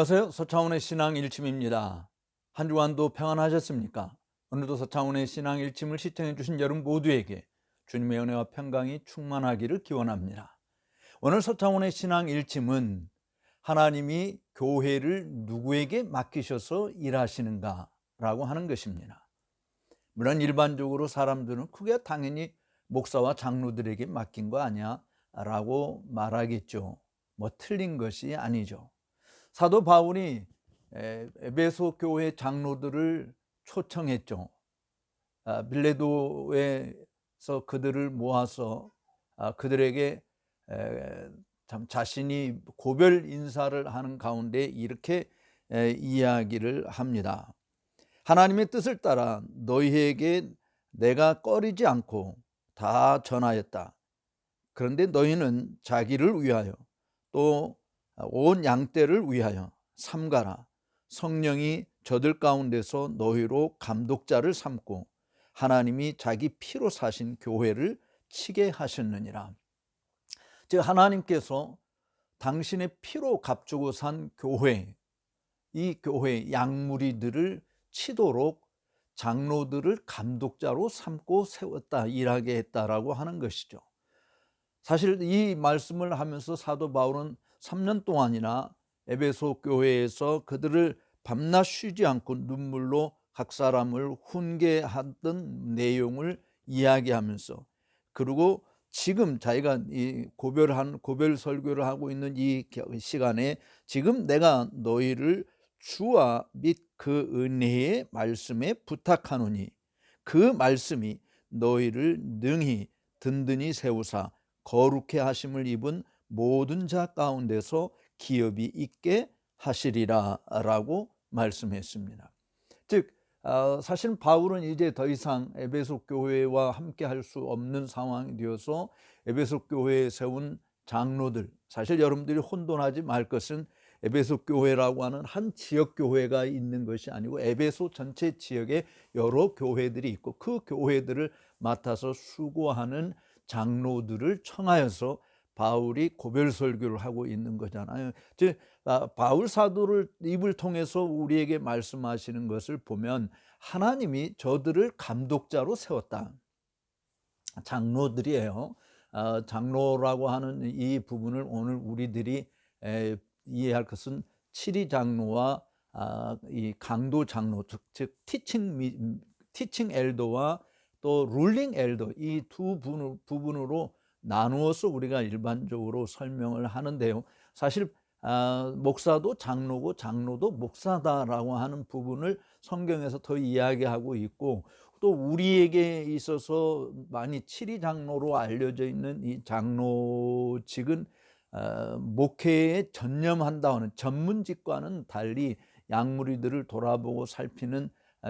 안녕하세요. 서창훈의 신앙 일침입니다. 한 주간도 평안하셨습니까? 오늘도 서창훈의 신앙 일침을 시청해 주신 여러분 모두에게 주님의 은혜와 평강이 충만하기를 기원합니다. 오늘 서창훈의 신앙 일침은 하나님이 교회를 누구에게 맡기셔서 일하시는가 라고 하는 것입니다. 물론 일반적으로 사람들은 그게 당연히 목사와 장로들에게 맡긴 거 아니야 라고 말하겠죠. 뭐 틀린 것이 아니죠. 사도 바울이 에베소 교회 장로들을 초청했죠. 빌레도에서 그들을 모아서 그들에게 참 자신이 고별 인사를 하는 가운데 이렇게 이야기를 합니다. 하나님의 뜻을 따라 너희에게 내가 꺼리지 않고 다 전하였다. 그런데 너희는 자기를 위하여 또 온 양떼를 위하여 삼가라. 성령이 저들 가운데서 너희로 감독자를 삼고 하나님이 자기 피로 사신 교회를 치게 하셨느니라. 즉 하나님께서 당신의 피로 값주고 산 교회, 이 교회 양무리들을 치도록 장로들을 감독자로 삼고 세웠다, 일하게 했다라고 하는 것이죠. 사실 이 말씀을 하면서 사도 바울은 3년 동안이나 에베소 교회에서 그들을 밤낮 쉬지 않고 눈물로 각 사람을 훈계하던 내용을 이야기하면서, 그리고 지금 자기가 이 고별 설교를 하고 있는 이 시간에 지금 내가 너희를 주와 및 그 은혜의 말씀에 부탁하노니 그 말씀이 너희를 능히 든든히 세우사 거룩해 하심을 입은 모든 자 가운데서 기업이 있게 하시리라 라고 말씀했습니다. 즉 사실 바울은 이제 더 이상 에베소 교회와 함께 할 수 없는 상황이 되어서 에베소 교회에 세운 장로들, 사실 여러분들이 혼돈하지 말 것은 에베소 교회라고 하는 한 지역 교회가 있는 것이 아니고 에베소 전체 지역에 여러 교회들이 있고 그 교회들을 맡아서 수고하는 장로들을 청하여서 바울이 고별 설교를 하고 있는 거잖아요. 즉 바울 사도를 입을 통해서 우리에게 말씀하시는 것을 보면 하나님이 저들을 감독자로 세웠다. 장로들이에요. 장로라고 하는 이 부분을 오늘 우리들이 이해할 것은 칠위 장로와 이 강도 장로, 즉 티칭 엘더와 또 룰링 엘더, 이 두 부분으로 나누어서 우리가 일반적으로 설명을 하는데요. 사실 목사도 장로고 장로도 목사다라고 하는 부분을 성경에서 더 이야기하고 있고, 또 우리에게 있어서 많이 칠위 장로로 알려져 있는 이 장로직은 목회에 전념한다는 전문직과는 달리 양무리들을 돌아보고 살피는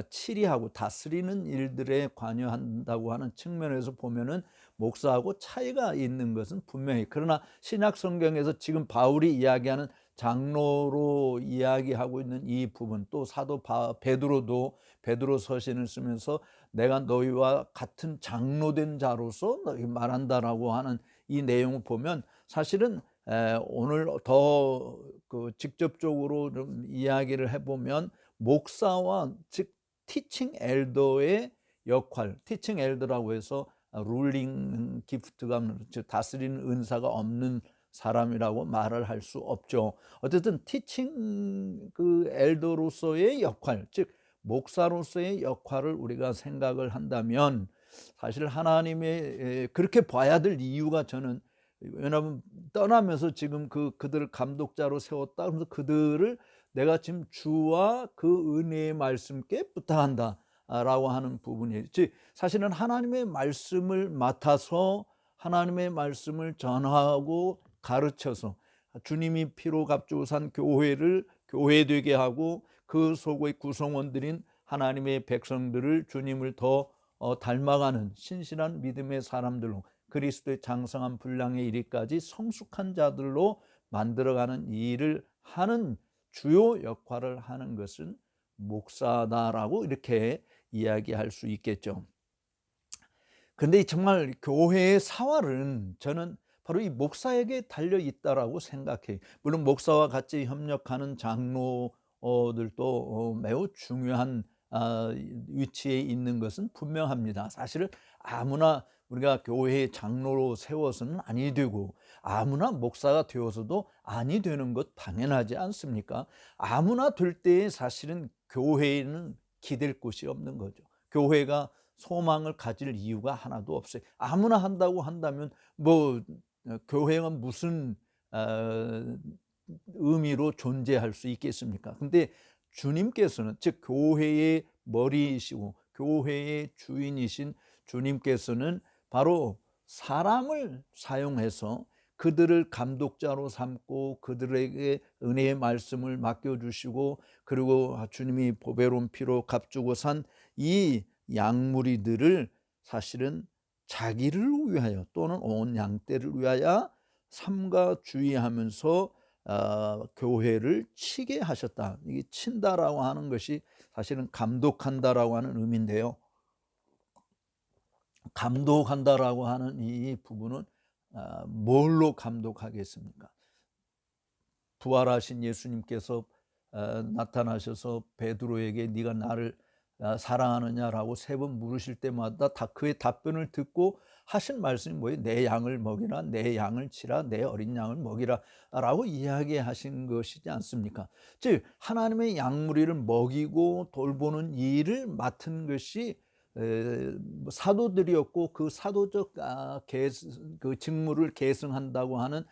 치리하고 다스리는 일들에 관여한다고 하는 측면에서 보면은 목사하고 차이가 있는 것은 분명히, 그러나 신약 성경에서 지금 바울이 이야기하는 장로로 이야기하고 있는 이 부분, 또 사도 베드로도 베드로 서신을 쓰면서 내가 너희와 같은 장로된 자로서 너희 말한다라고 하는 이 내용을 보면 사실은 오늘 더 직접적으로 좀 이야기를 해보면 목사와 즉 티칭 엘더의 역할, 티칭 엘더라고 해서 룰링 기프트가, 즉 다스리는 은사가 없는 사람이라고 말을 할 수 없죠. 어쨌든 티칭 엘더로서의 역할, 즉 목사로서의 역할을 우리가 생각을 한다면 사실 하나님의 그렇게 봐야 될 이유가, 저는 왜냐하면 떠나면서 지금 그들을 감독자로 세웠다, 그러면서 그들을 내가 지금 주와 그 은혜의 말씀께 부탁한다 라고 하는 부분이에요. 즉 사실은 하나님의 말씀을 맡아서 하나님의 말씀을 전하고 가르쳐서 주님이 피로 값주고 산 교회를 교회되게 하고 그 속의 구성원들인 하나님의 백성들을 주님을 더 닮아가는 신실한 믿음의 사람들로, 그리스도의 장성한 분량에 이르기까지 성숙한 자들로 만들어가는 일을 하는 주요 역할을 하는 것은 목사다라고 이렇게 이야기할 수 있겠죠. 그런데 정말 교회의 사활은 저는 바로 이 목사에게 달려 있다라고 생각해요. 물론 목사와 같이 협력하는 장로들도 매우 중요한 위치에 있는 것은 분명합니다. 사실은 아무나 우리가 교회의 장로로 세워서는 아니 되고, 아무나 목사가 되어서도 아니 되는 것 당연하지 않습니까? 아무나 될 때에 사실은 교회에는 기댈 곳이 없는 거죠. 교회가 소망을 가질 이유가 하나도 없어요. 아무나 한다고 한다면 뭐 교회가 무슨 의미로 존재할 수 있겠습니까? 근데 주님께서는, 즉 교회의 머리이시고 교회의 주인이신 주님께서는 바로 사람을 사용해서 그들을 감독자로 삼고 그들에게 은혜의 말씀을 맡겨주시고, 그리고 주님이 보배로운 피로 값주고 산 이 양무리들을 사실은 자기를 위하여 또는 온 양떼를 위하여 삼가 주의하면서 교회를 치게 하셨다. 이게 친다라고 하는 것이 사실은 감독한다라고 하는 의미인데요. 감독한다라고 하는 이 부분은 뭘로 감독하겠습니까? 부활하신 예수님께서 나타나셔서 베드로에게 네가 나를 사랑하느냐라고 3번 물으실 때마다 다 그의 답변을 듣고 하신 말씀이 뭐예요? 내 양을 먹이라, 내 양을 치라, 내 어린 양을 먹이라 라고 이야기하신 것이지 않습니까? 즉 하나님의 양무리를 먹이고 돌보는 일을 맡은 것이 사도들이었고, 그 사도적 그 직무를 계승한다고 하는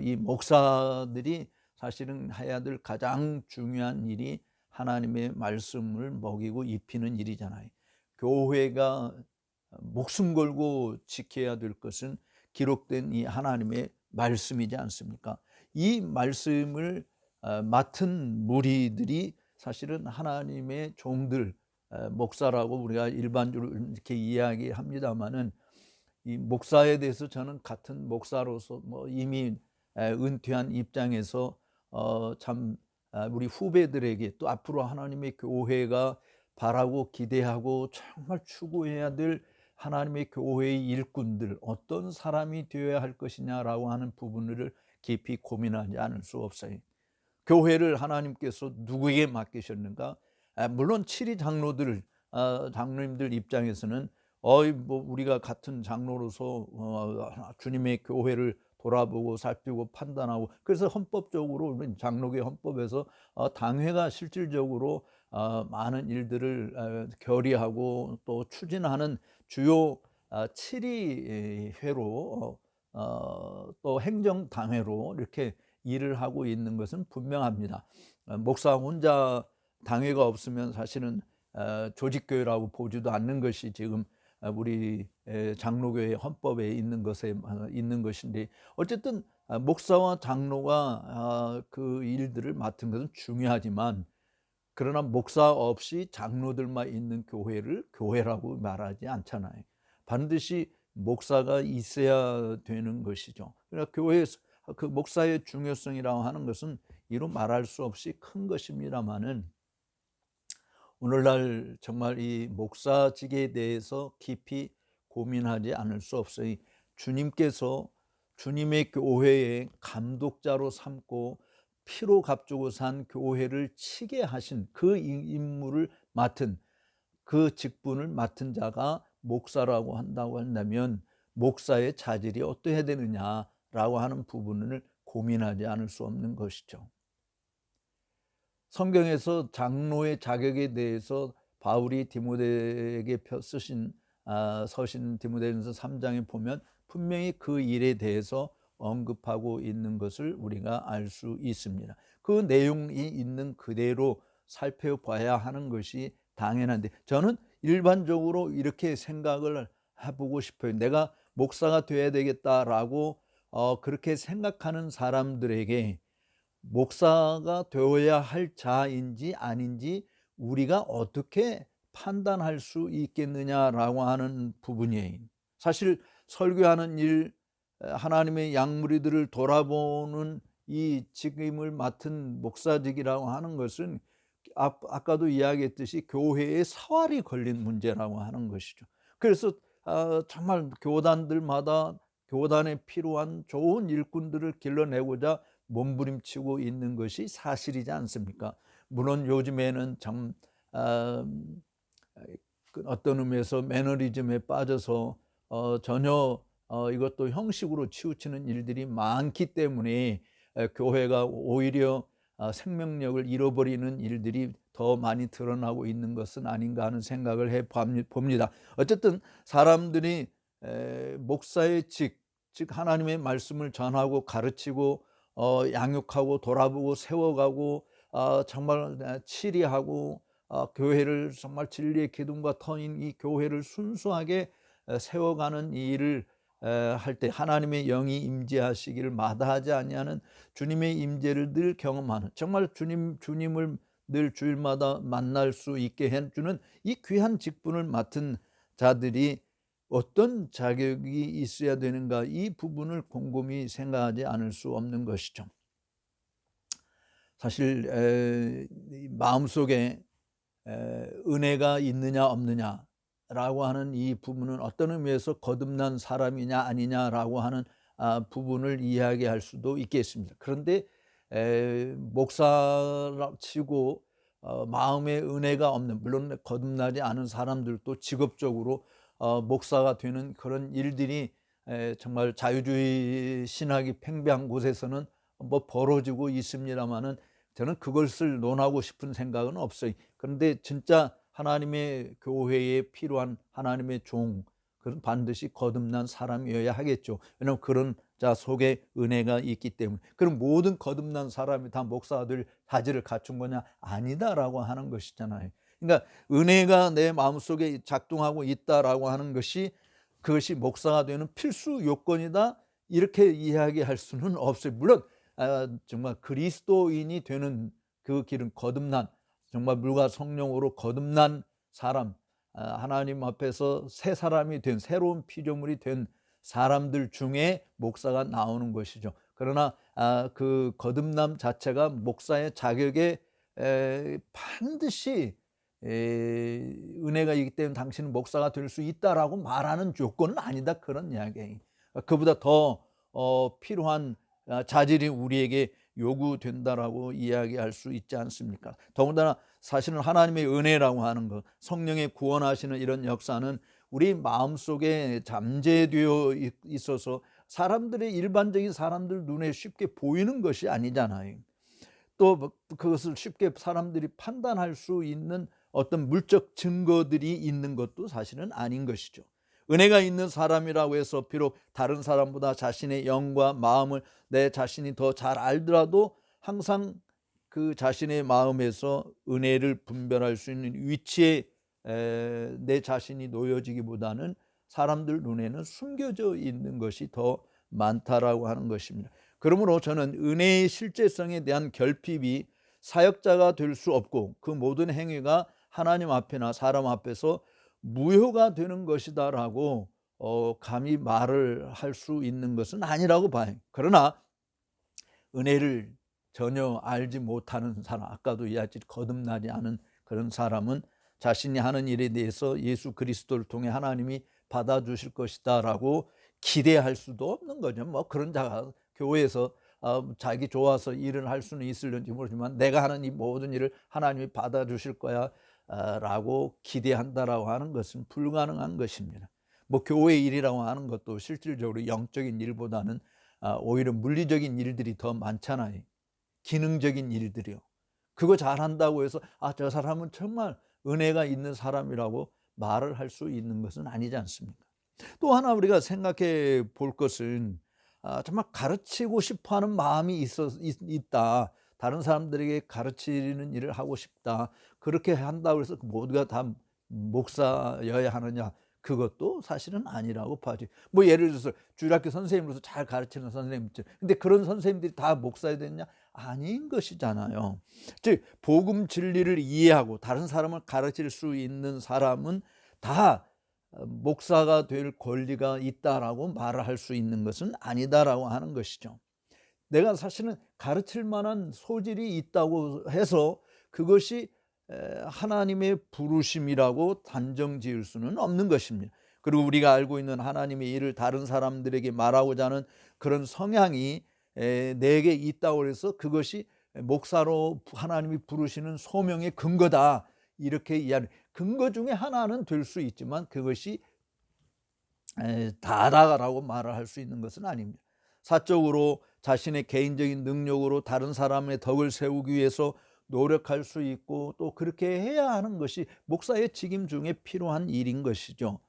이 목사들이 사실은 해야 될 가장 중요한 일이 하나님의 말씀을 먹이고 입히는 일이잖아요. 교회가 목숨 걸고 지켜야 될 것은 기록된 이 하나님의 말씀이지 않습니까? 이 말씀을 맡은 무리들이 사실은 하나님의 종들, 목사라고 우리가 일반적으로 이렇게 이야기합니다마는, 이 목사에 대해서 저는 같은 목사로서 이미 은퇴한 입장에서 참 우리 후배들에게, 또 앞으로 하나님의 교회가 바라고 기대하고 정말 추구해야 될 하나님의 교회의 일꾼들, 어떤 사람이 되어야 할 것이냐라고 하는 부분을 깊이 고민하지 않을 수 없어요. 교회를 하나님께서 누구에게 맡기셨는가? 물론 7위 장로들, 장로님들 입장에서는 우리가 같은 장로로서 주님의 교회를 돌아보고 살피고 판단하고, 그래서 헌법적으로 장로교 헌법에서 당회가 실질적으로 많은 일들을 결의하고 또 추진하는 주요 7위 회로 또 행정당회로 이렇게 일을 하고 있는 것은 분명합니다. 목사 혼자 당회가 없으면 사실은 조직교회라고 보지도 않는 것이 지금 우리 장로교회 헌법에 있는 것에 있는 것인데, 어쨌든 목사와 장로가 그 일들을 맡은 것은 중요하지만, 그러나 목사 없이 장로들만 있는 교회를 교회라고 말하지 않잖아요. 반드시 목사가 있어야 되는 것이죠. 그러니까 교회에서 그 목사의 중요성이라고 하는 것은 이루 말할 수 없이 큰 것입니다마는, 오늘날 정말 이 목사직에 대해서 깊이 고민하지 않을 수 없어요. 주님께서 주님의 교회의 감독자로 삼고 피로 값주고 산 교회를 치게 하신 그 임무를 맡은, 그 직분을 맡은 자가 목사라고 한다고 한다면, 목사의 자질이 어떠해야 되느냐라고 하는 부분을 고민하지 않을 수 없는 것이죠. 성경에서 장로의 자격에 대해서 바울이 디모데에게 쓰신 서신 디모데전서 3장에 보면 분명히 그 일에 대해서 언급하고 있는 것을 우리가 알 수 있습니다. 그 내용이 있는 그대로 살펴봐야 하는 것이 당연한데, 저는 일반적으로 이렇게 생각을 해보고 싶어요. 내가 목사가 돼야 되겠다라고 그렇게 생각하는 사람들에게 목사가 되어야 할 자인지 아닌지 우리가 어떻게 판단할 수 있겠느냐라고 하는 부분이에요. 사실 설교하는 일, 하나님의 양무리들을 돌아보는 이 직임을 맡은 목사직이라고 하는 것은 아까도 이야기했듯이 교회의 사활이 걸린 문제라고 하는 것이죠. 그래서 정말 교단들마다 교단에 필요한 좋은 일꾼들을 길러내고자 몸부림치고 있는 것이 사실이지 않습니까? 물론 요즘에는 참 어떤 의미에서 매너리즘에 빠져서 전혀 이것도 형식으로 치우치는 일들이 많기 때문에 교회가 오히려 생명력을 잃어버리는 일들이 더 많이 드러나고 있는 것은 아닌가 하는 생각을 해봅니다. 어쨌든 사람들이 목사의 즉 하나님의 말씀을 전하고 가르치고 양육하고 돌아보고 세워가고 정말 치리하고 교회를 정말 진리의 기둥과 터인 이 교회를 순수하게 세워가는 일을 할 때 하나님의 영이 임재하시기를 마다하지 아니하는 주님의 임재를 늘 경험하는, 정말 주님을 늘 주일마다 만날 수 있게 해주는 이 귀한 직분을 맡은 자들이 어떤 자격이 있어야 되는가, 이 부분을 곰곰이 생각하지 않을 수 없는 것이죠. 사실 마음속에 은혜가 있느냐 없느냐라고 하는 이 부분은 어떤 의미에서 거듭난 사람이냐 아니냐라고 하는 부분을 이야기할 수도 있겠습니다. 그런데 목사치고 마음에 은혜가 없는, 물론 거듭나지 않은 사람들도 직업적으로 목사가 되는 그런 일들이 정말 자유주의 신학이 팽배한 곳에서는 뭐 벌어지고 있습니다만은 저는 그것을 논하고 싶은 생각은 없어요. 그런데 진짜 하나님의 교회에 필요한 하나님의 종, 그건 반드시 거듭난 사람이어야 하겠죠. 왜냐하면 그런 자 속에 은혜가 있기 때문에. 그럼 모든 거듭난 사람이 다 목사가 될 자질을 갖춘 거냐? 아니다라고 하는 것이잖아요. 그러니까 은혜가 내 마음속에 작동하고 있다라고 하는 것이, 그것이 목사가 되는 필수 요건이다, 이렇게 이야기할 수는 없어요. 물론 정말 그리스도인이 되는 그 길은 거듭난, 정말 물과 성령으로 거듭난 사람, 하나님 앞에서 새 사람이 된, 새로운 피조물이 된 사람들 중에 목사가 나오는 것이죠. 그러나 그 거듭남 자체가 목사의 자격에 반드시 은혜가 있기 때문에 당신은 목사가 될 수 있다라고 말하는 조건은 아니다, 그런 이야기예요. 그보다 더 필요한 자질이 우리에게 요구된다라고 이야기할 수 있지 않습니까? 더군다나 사실은 하나님의 은혜라고 하는 것, 성령의 구원하시는 이런 역사는 우리 마음속에 잠재되어 있어서 사람들의, 일반적인 사람들 눈에 쉽게 보이는 것이 아니잖아요. 또 그것을 쉽게 사람들이 판단할 수 있는 어떤 물적 증거들이 있는 것도 사실은 아닌 것이죠. 은혜가 있는 사람이라고 해서 비록 다른 사람보다 자신의 영과 마음을 내 자신이 더 잘 알더라도 항상 그 자신의 마음에서 은혜를 분별할 수 있는 위치에 내 자신이 놓여지기보다는 사람들 눈에는 숨겨져 있는 것이 더 많다라고 하는 것입니다. 그러므로 저는 은혜의 실제성에 대한 결핍이 사역자가 될 수 없고 그 모든 행위가 하나님 앞이나 사람 앞에서 무효가 되는 것이다라고 감히 말을 할 수 있는 것은 아니라고 봐요. 그러나 은혜를 전혀 알지 못하는 사람, 아까도 이야기했듯이 거듭나지 않은 그런 사람은 자신이 하는 일에 대해서 예수 그리스도를 통해 하나님이 받아주실 것이다라고 기대할 수도 없는 거죠. 뭐 그런 자가 교회에서 자기 좋아서 일을 할 수는 있을는지 모르지만 내가 하는 이 모든 일을 하나님이 받아주실 거야 라고 기대한다라고 하는 것은 불가능한 것입니다. 뭐 교회 일이라고 하는 것도 실질적으로 영적인 일보다는 오히려 물리적인 일들이 더 많잖아요. 기능적인 일들이요. 그거 잘한다고 해서 저 사람은 정말 은혜가 있는 사람이라고 말을 할 수 있는 것은 아니지 않습니까? 또 하나 우리가 생각해 볼 것은 정말 가르치고 싶어하는 마음이 있다. 다른 사람들에게 가르치는 일을 하고 싶다. 그렇게 한다고 해서 모두가 다 목사여야 하느냐? 그것도 사실은 아니라고 봐야지. 뭐 예를 들어서 주일학교 선생님으로서 잘 가르치는 선생님 있죠. 근데 그런 선생님들이 다 목사야 되느냐? 아닌 것이잖아요. 즉 복음 진리를 이해하고 다른 사람을 가르칠 수 있는 사람은 다 목사가 될 권리가 있다라고 말을 할 수 있는 것은 아니다라고 하는 것이죠. 내가 사실은 가르칠 만한 소질이 있다고 해서 그것이 하나님의 부르심이라고 단정 지을 수는 없는 것입니다. 그리고 우리가 알고 있는 하나님의 일을 다른 사람들에게 말하고자 하는 그런 성향이 내게 있다고 해서 그것이 목사로 하나님이 부르시는 소명의 근거다, 이렇게 이해하는, 근거 중에 하나는 될 수 있지만 그것이 다다라고 말을 할 수 있는 것은 아닙니다. 사적으로 자신의 개인적인 능력으로 다른 사람의 덕을 세우기 위해서 노력할 수 있고 또 그렇게 해야 하는 것이 목사의 직임 중에 필요한 일인 것이죠.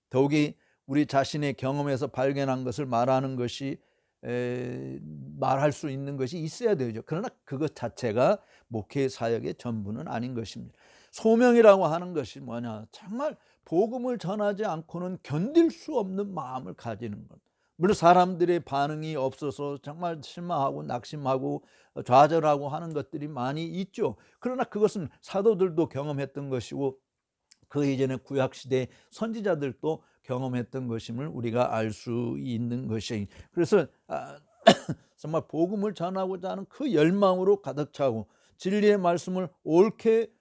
더욱이 우리 자신의 경험에서 발견한 것을 말하는 것이 말할 수 있는 것이 있어야 되죠. 그러나 그것 자체가 목회 사역의 전부는 아닌 것입니다. 소명이라고 하는 것이 뭐냐, 정말 복음을 전하지 않고는 견딜 수 없는 마음을 가지는 것. 물론 사람들의 반응이 없어서 정말 실망하고 낙심하고 좌절하고 하는 것들이 많이 있죠. 그러나 그것은 사도들도 경험했던 것이고 그 이전에 구약시대 선지자들도 경험했던 것임을 우리가 알 수 있는 것이에요. 그래서 정말 복음을 전하고자 하는 그 열망으로 가득 차고 진리의 말씀을 옳게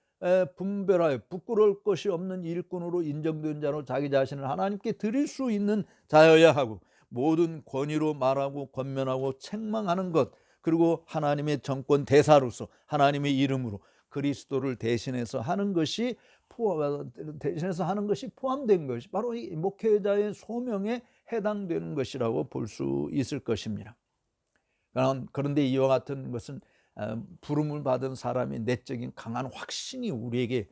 분별하여 부끄러울 것이 없는 일꾼으로 인정된 자로 자기 자신을 하나님께 드릴 수 있는 자여야 하고, 모든 권위로 말하고 권면하고 책망하는 것, 그리고 하나님의 정권 대사로서 하나님의 이름으로 그리스도를 대신해서 하는 것이 포함된 것이 바로 이 목회자의 소명에 해당되는 것이라고 볼 수 있을 것입니다. 그런데 이와 같은 것은 부름을 받은 사람의 내적인 강한 확신이 우리에게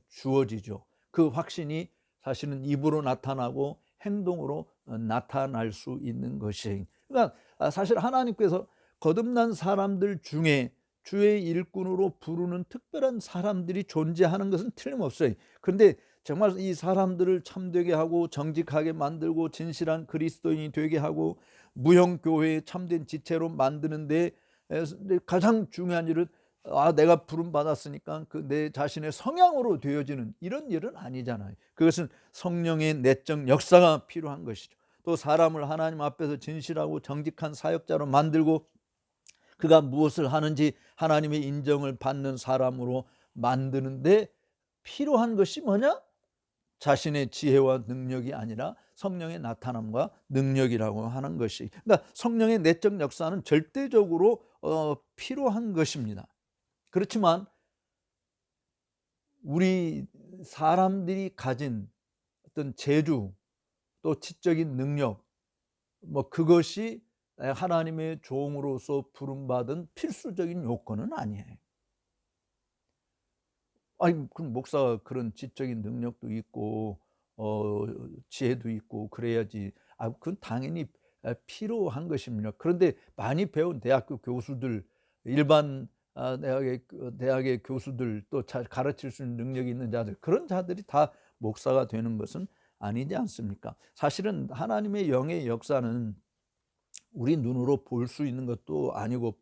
주어지죠. 그 확신이 사실은 입으로 나타나고 행동으로 나타날 수 있는 것이에요. 그러니까 사실 하나님께서 거듭난 사람들 중에 주의 일꾼으로 부르는 특별한 사람들이 존재하는 것은 틀림없어요. 그런데 정말 이 사람들을 참되게 하고 정직하게 만들고 진실한 그리스도인이 되게 하고 무형교회의 참된 지체로 만드는데 가장 중요한 일은 내가 부름 받았으니까 그 내 자신의 성향으로 되어지는 이런 일은 아니잖아요. 그것은 성령의 내적 역사가 필요한 것이죠. 또 사람을 하나님 앞에서 진실하고 정직한 사역자로 만들고 그가 무엇을 하는지 하나님의 인정을 받는 사람으로 만드는데 필요한 것이 뭐냐? 자신의 지혜와 능력이 아니라 성령의 나타남과 능력이라고 하는 것이, 그러니까 성령의 내적 역사는 절대적으로 필요한 것입니다. 그렇지만 우리 사람들이 가진 어떤 재주 또 지적인 능력, 그것이 하나님의 종으로서 부름받은 필수적인 요건은 아니에요. 아니, 그럼 목사가 그런 지적인 능력도 있고 지혜도 있고 그래야지. 그건 당연히 필요한 것입니다. 그런데 많이 배운 대학교 교수들, 일반 대학의 교수들, 또 잘 가르칠 수 있는 능력이 있는 자들, 그런 자들이 다 목사가 되는 것은 아니지 않습니까? 사실은 하나님의 영의 역사는 우리 눈으로 볼 수 있는 것도 아니고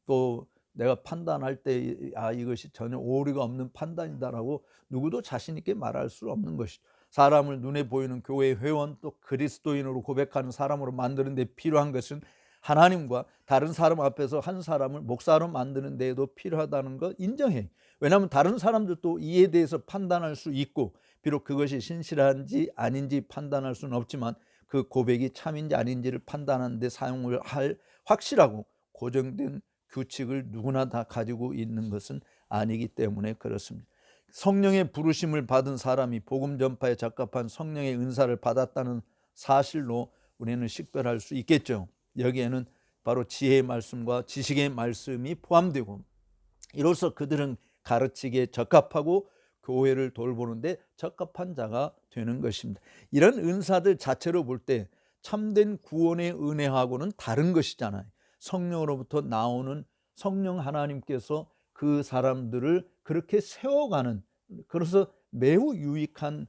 또 내가 판단할 때 이것이 전혀 오류가 없는 판단이다라고 누구도 자신 있게 말할 수 없는 것이죠. 사람을 눈에 보이는 교회 회원 또 그리스도인으로 고백하는 사람으로 만드는 데 필요한 것은 하나님과 다른 사람 앞에서 한 사람을 목사로 만드는 데에도 필요하다는 것 인정해. 왜냐하면 다른 사람들도 이에 대해서 판단할 수 있고, 비록 그것이 신실한지 아닌지 판단할 수는 없지만 그 고백이 참인지 아닌지를 판단하는 데 사용을 할 확실하고 고정된 규칙을 누구나 다 가지고 있는 것은 아니기 때문에 그렇습니다. 성령의 부르심을 받은 사람이 복음 전파에 적합한 성령의 은사를 받았다는 사실로 우리는 식별할 수 있겠죠. 여기에는 바로 지혜의 말씀과 지식의 말씀이 포함되고, 이로써 그들은 가르치기에 적합하고 교회를 돌보는데 적합한 자가 되는 것입니다. 이런 은사들 자체로 볼 때 참된 구원의 은혜하고는 다른 것이잖아요. 성령으로부터 나오는 성령 하나님께서 그 사람들을 그렇게 세워가는, 그래서 매우 유익한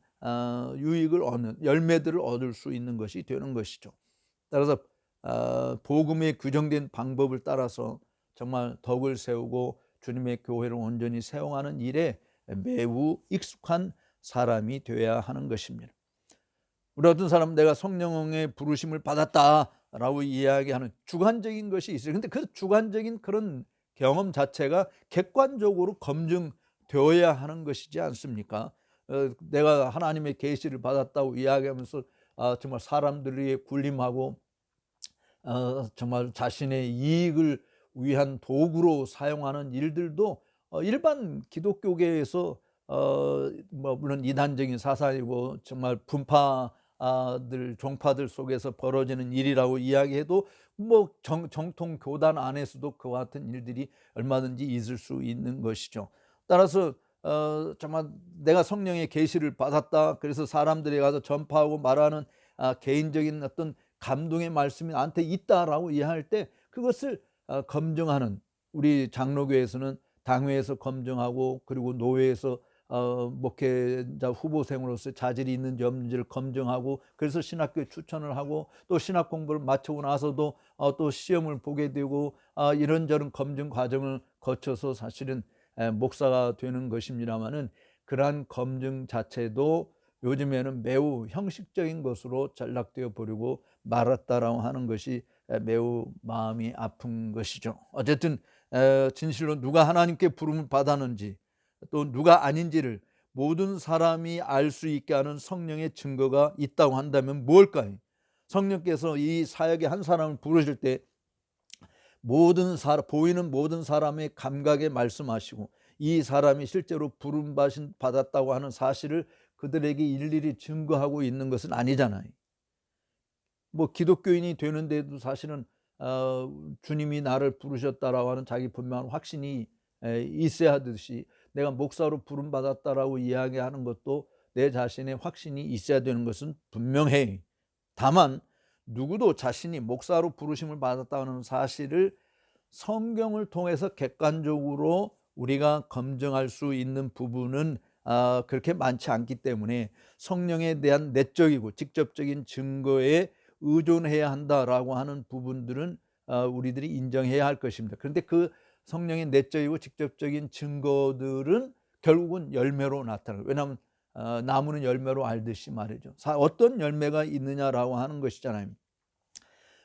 유익을 얻는 열매들을 얻을 수 있는 것이 되는 것이죠. 따라서 복음의 규정된 방법을 따라서 정말 덕을 세우고 주님의 교회를 온전히 세워가는 일에 매우 익숙한 사람이 되어야 하는 것입니다. 우리 어떤 사람은 내가 성령의 부르심을 받았다라고 이야기하는 주관적인 것이 있어요. 그런데 그 주관적인 그런 경험 자체가 객관적으로 검증되어야 하는 것이지 않습니까? 내가 하나님의 계시를 받았다고 이야기하면서 정말 사람들이 군림하고 정말 자신의 이익을 위한 도구로 사용하는 일들도 일반 기독교계에서 뭐 물론 이단적인 사상이고 정말 분파들 종파들 속에서 벌어지는 일이라고 이야기해도 뭐 정통 교단 안에서도 그와 같은 일들이 얼마든지 있을 수 있는 것이죠. 따라서 정말 내가 성령의 계시를 받았다, 그래서 사람들이 가서 전파하고 말하는 개인적인 어떤 감동의 말씀이 나한테 있다라고 이해할 때 그것을 검증하는, 우리 장로교에서는 당회에서 검증하고, 그리고 노회에서 목회자 후보생으로서 자질이 있는지 없는지를 검증하고, 그래서 신학교에 추천을 하고, 또 신학 공부를 마치고 나서도 또 시험을 보게 되고, 이런저런 검증 과정을 거쳐서 사실은 목사가 되는 것입니다마는, 그러한 검증 자체도 요즘에는 매우 형식적인 것으로 전락되어 버리고 말았다라고 하는 것이 매우 마음이 아픈 것이죠. 어쨌든 진실로 누가 하나님께 부름을 받았는지 또 누가 아닌지를 모든 사람이 알 수 있게 하는 성령의 증거가 있다고 한다면 무엇일까요? 성령께서 이 사역의 한 사람을 부르실 때 보이는 모든 사람의 감각에 말씀하시고, 이 사람이 실제로 부름 받았다고 하는 사실을 그들에게 일일이 증거하고 있는 것은 아니잖아요. 뭐 기독교인이 되는데도 사실은 주님이 나를 부르셨다라고 하는 자기 분명한 확신이 있어야 하듯이, 내가 목사로 부름 받았다라고 이야기하는 것도 내 자신의 확신이 있어야 되는 것은 분명해. 다만 누구도 자신이 목사로 부르심을 받았다는 사실을 성경을 통해서 객관적으로 우리가 검증할 수 있는 부분은 그렇게 많지 않기 때문에, 성령에 대한 내적이고 직접적인 증거에 의존해야 한다라고 하는 부분들은 우리들이 인정해야 할 것입니다. 그런데 그 성령의 내적이고 직접적인 증거들은 결국은 열매로 나타나요. 왜냐하면 나무는 열매로 알듯이 말이죠. 어떤 열매가 있느냐라고 하는 것이잖아요.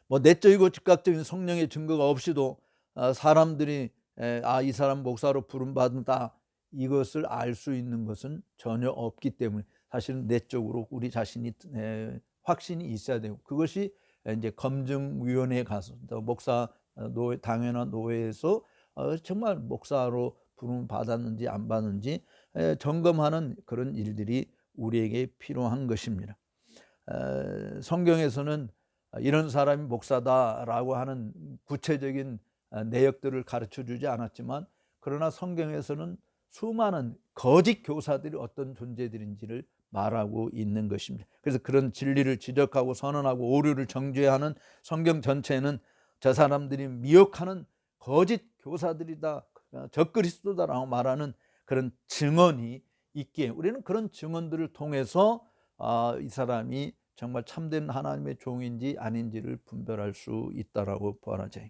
뭐 내적이고 즉각적인 성령의 증거가 없이도 사람들이 이 사람 목사로 부름받는다, 이것을 알 수 있는 것은 전혀 없기 때문에, 사실은 내적으로 우리 자신이 확신이 있어야 되고, 그것이 이제 검증위원회에 가서 목사 노회, 당회나 노회에서 정말 목사로 부름 받았는지 안 받는지 점검하는 그런 일들이 우리에게 필요한 것입니다. 성경에서는 이런 사람이 목사다라고 하는 구체적인 내역들을 가르쳐 주지 않았지만, 그러나 성경에서는 수많은 거짓 교사들이 어떤 존재들인지를 말하고 있는 것입니다. 그래서 그런 진리를 지적하고 선언하고 오류를 정죄하는 성경 전체는 저 사람들이 미혹하는 거짓 교사들이다, 적그리스도다라고 말하는 그런 증언이 있기에, 우리는 그런 증언들을 통해서 이 사람이 정말 참된 하나님의 종인지 아닌지를 분별할 수 있다라고 보아하죠.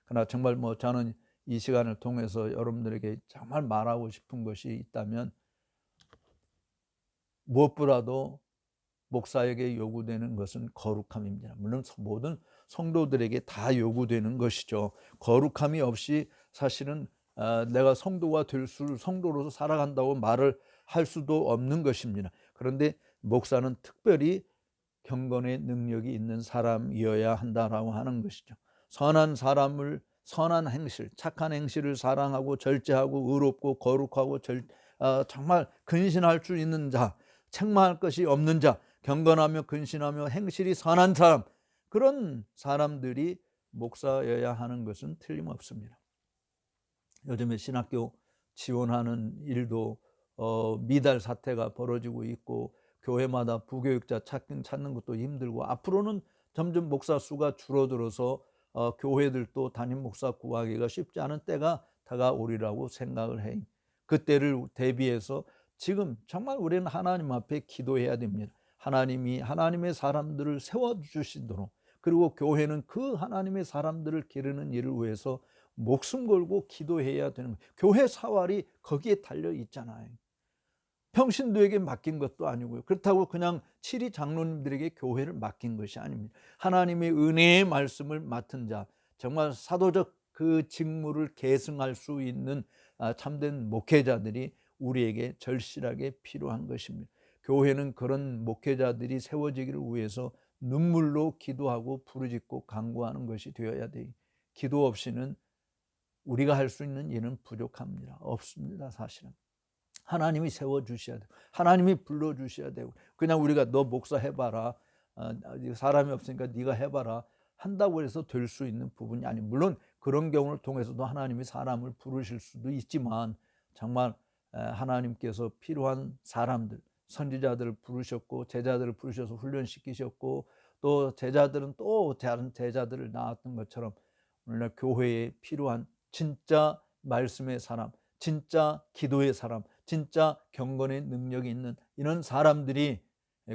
그러나 정말 뭐 저는 이 시간을 통해서 여러분들에게 정말 말하고 싶은 것이 있다면, 무엇보다도 목사에게 요구되는 것은 거룩함입니다. 물론 모든 성도들에게 다 요구되는 것이죠. 거룩함이 없이 사실은 내가 성도가 될 수, 성도로서 살아간다고 말을 할 수도 없는 것입니다. 그런데 목사는 특별히 경건의 능력이 있는 사람이어야 한다라고 하는 것이죠. 선한 사람을, 선한 행실, 착한 행실을 사랑하고 절제하고 의롭고 거룩하고 정말 근신할 수 있는 자, 책망할 것이 없는 자, 경건하며 근신하며 행실이 선한 사람, 그런 사람들이 목사여야 하는 것은 틀림없습니다. 요즘에 신학교 지원하는 일도 미달 사태가 벌어지고 있고, 교회마다 부교육자 찾는 것도 힘들고, 앞으로는 점점 목사 수가 줄어들어서 교회들도 담임 목사 구하기가 쉽지 않은 때가 다가오리라고 생각을 해. 그때를 대비해서 지금 정말 우리는 하나님 앞에 기도해야 됩니다. 하나님이 하나님의 사람들을 세워주시도록, 그리고 교회는 그 하나님의 사람들을 기르는 일을 위해서 목숨 걸고 기도해야 되는 거예요. 교회 사활이 거기에 달려 있잖아요. 평신도에게 맡긴 것도 아니고요. 그렇다고 그냥 치리 장로님들에게 교회를 맡긴 것이 아닙니다. 하나님의 은혜의 말씀을 맡은 자, 정말 사도적 그 직무를 계승할 수 있는 참된 목회자들이 우리에게 절실하게 필요한 것입니다. 교회는 그런 목회자들이 세워지기를 위해서 눈물로 기도하고 부르짖고 간구하는 것이 되어야 돼요. 기도 없이는 우리가 할 수 있는 일은 부족합니다. 없습니다. 사실은. 하나님이 세워주셔야 돼요. 하나님이 불러주셔야 되고, 그냥 우리가 너 목사 해봐라, 사람이 없으니까 네가 해봐라 한다고 해서 될 수 있는 부분이 아니, 물론 그런 경우를 통해서도 하나님이 사람을 부르실 수도 있지만, 정말 하나님께서 필요한 사람들, 선지자들을 부르셨고 제자들을 부르셔서 훈련시키셨고, 또 제자들은 또 다른 제자들을 낳았던 것처럼 오늘날 교회에 필요한 진짜 말씀의 사람, 진짜 기도의 사람, 진짜 경건의 능력이 있는 이런 사람들이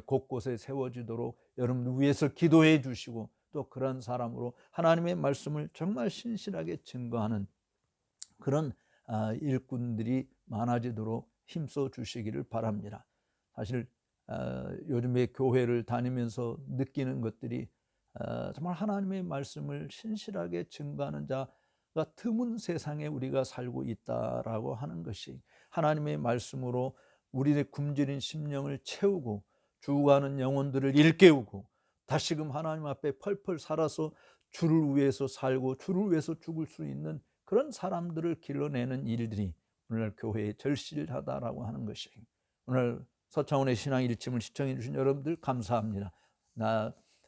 곳곳에 세워지도록 여러분 위해서 기도해 주시고, 또 그런 사람으로 하나님의 말씀을 정말 신실하게 증거하는 그런 일꾼들이 많아지도록 힘써 주시기를 바랍니다. 사실 요즘에 교회를 다니면서 느끼는 것들이 정말 하나님의 말씀을 신실하게 증거하는 자가 드문 세상에 우리가 살고 있다라고 하는 것이, 하나님의 말씀으로 우리의 굶주린 심령을 채우고 죽어가는 영혼들을 일깨우고 다시금 하나님 앞에 펄펄 살아서 주를 위해서 살고 주를 위해서 죽을 수 있는 그런 사람들을 길러내는 일들이 오늘 교회에 절실하다라고 하는 것이, 오늘 서창원의 신앙 일침을 시청해 주신 여러분들 감사합니다.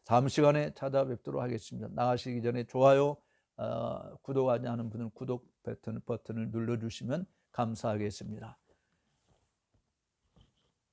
다음 시간에 찾아뵙도록 하겠습니다. 나가시기 전에 좋아요, 구독하지 않은 분은 구독 버튼을 눌러주시면 감사하겠습니다.